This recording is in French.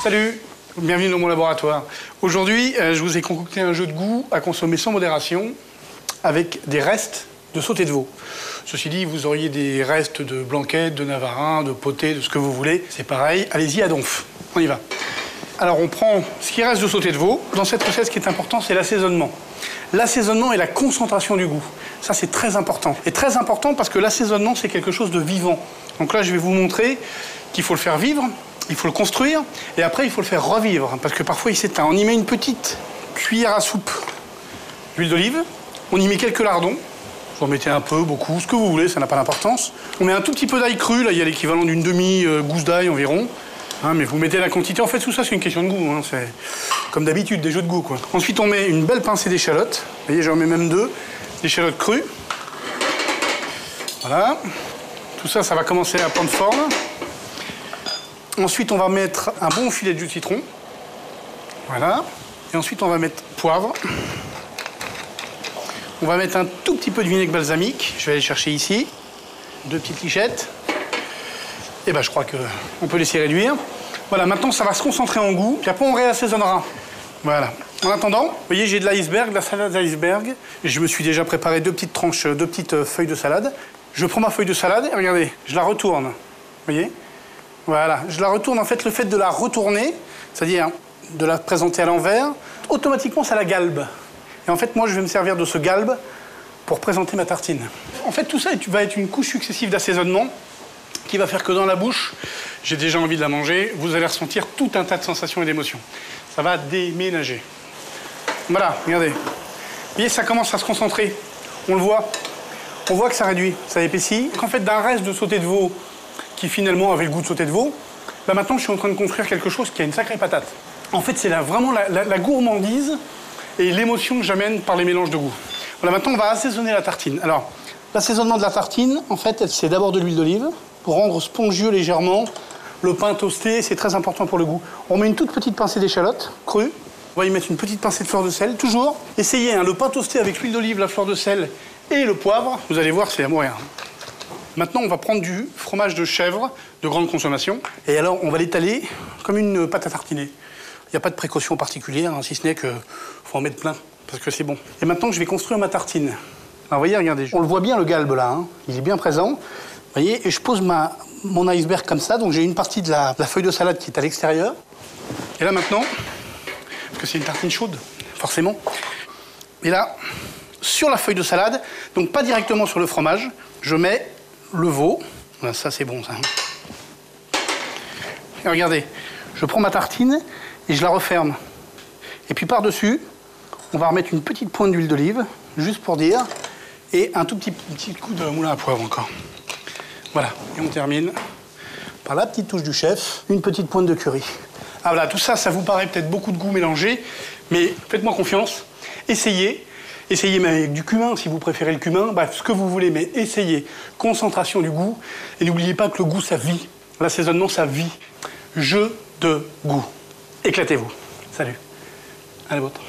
Salut, bienvenue dans mon laboratoire. Aujourd'hui, je vous ai concocté un jeu de goût à consommer sans modération avec des restes de sauté de veau. Ceci dit, vous auriez des restes de blanquettes, de navarin, de potées, de ce que vous voulez. C'est pareil, allez-y à donf. On y va. Alors on prend ce qui reste de sauté de veau. Dans cette recette, ce qui est important, c'est l'assaisonnement. L'assaisonnement et la concentration du goût. Ça, c'est très important. Et très important parce que l'assaisonnement, c'est quelque chose de vivant. Donc là, je vais vous montrer qu'il faut le faire vivre. Il faut le construire, et après, il faut le faire revivre, parce que parfois, il s'éteint. On y met une petite cuillère à soupe d'huile d'olive, on y met quelques lardons, vous en mettez un peu, beaucoup, ce que vous voulez, ça n'a pas d'importance. On met un tout petit peu d'ail cru, là, il y a l'équivalent d'une demi-gousse d'ail environ, hein, mais vous mettez la quantité. En fait, tout ça, c'est une question de goût, hein, c'est comme d'habitude, des jeux de goût, quoi. Ensuite, on met une belle pincée d'échalotes, vous voyez, j'en mets même 2, d'échalotes crues. Voilà, tout ça, ça va commencer à prendre forme. Ensuite, on va mettre un bon filet de jus de citron. Voilà. Et ensuite, on va mettre poivre. On va mettre un tout petit peu de vinaigre balsamique. Je vais aller chercher ici. 2 petites lichettes. Et ben, je crois qu'on peut laisser réduire. Voilà, maintenant, ça va se concentrer en goût. Puis après, on réassaisonnera. Voilà. En attendant, vous voyez, j'ai de l'iceberg, de la salade d'iceberg. Je me suis déjà préparé 2 petites tranches, 2 petites feuilles de salade. Je prends ma feuille de salade et regardez, je la retourne. Vous voyez ? Voilà, je la retourne. En fait, le fait de la retourner, c'est-à-dire de la présenter à l'envers, automatiquement, ça la galbe. Et en fait, moi, je vais me servir de ce galbe pour présenter ma tartine. En fait, tout ça va être une couche successive d'assaisonnement qui va faire que dans la bouche, j'ai déjà envie de la manger, vous allez ressentir tout un tas de sensations et d'émotions. Ça va déménager. Voilà, regardez. Vous voyez, ça commence à se concentrer. On le voit. On voit que ça réduit, ça épaissit. En fait, d'un reste de sauté de veau qui finalement avait le goût de sauté de veau, là maintenant je suis en train de construire quelque chose qui a une sacrée patate. En fait, c'est vraiment la gourmandise et l'émotion que j'amène par les mélanges de goût. Voilà, maintenant on va assaisonner la tartine. Alors, l'assaisonnement de la tartine, en fait, c'est d'abord de l'huile d'olive pour rendre spongieux légèrement le pain toasté, c'est très important pour le goût. On met une toute petite pincée d'échalote crue, on va y mettre une petite pincée de fleur de sel, toujours. Essayez, hein, le pain toasté avec l'huile d'olive, la fleur de sel et le poivre, vous allez voir, c'est à mourir. Maintenant, on va prendre du fromage de chèvre de grande consommation. Et alors, on va l'étaler comme une pâte à tartiner. Il n'y a pas de précaution particulière, hein, si ce n'est qu'il faut en mettre plein, parce que c'est bon. Et maintenant, je vais construire ma tartine. Alors, vous voyez, regardez, on le voit bien, le galbe, là. Hein, il est bien présent. Vous voyez, et je pose mon iceberg comme ça. Donc, j'ai une partie de la feuille de salade qui est à l'extérieur. Et là, maintenant, parce que c'est une tartine chaude, forcément. Et là, sur la feuille de salade, donc pas directement sur le fromage, je mets le veau. Voilà, ça c'est bon ça. Et regardez, je prends ma tartine et je la referme. Et puis par-dessus, on va remettre une petite pointe d'huile d'olive, juste pour dire, et un tout petit coup de moulin à poivre encore. Voilà, et on termine par la petite touche du chef, une petite pointe de curry. Ah voilà, tout ça, ça vous paraît peut-être beaucoup de goût mélangé, mais faites-moi confiance, essayez. Essayez même avec du cumin, si vous préférez le cumin, bref, ce que vous voulez, mais essayez. Concentration du goût. Et n'oubliez pas que le goût, ça vit. L'assaisonnement, ça vit. Jeu de goût. Éclatez-vous. Salut. Allez, votre.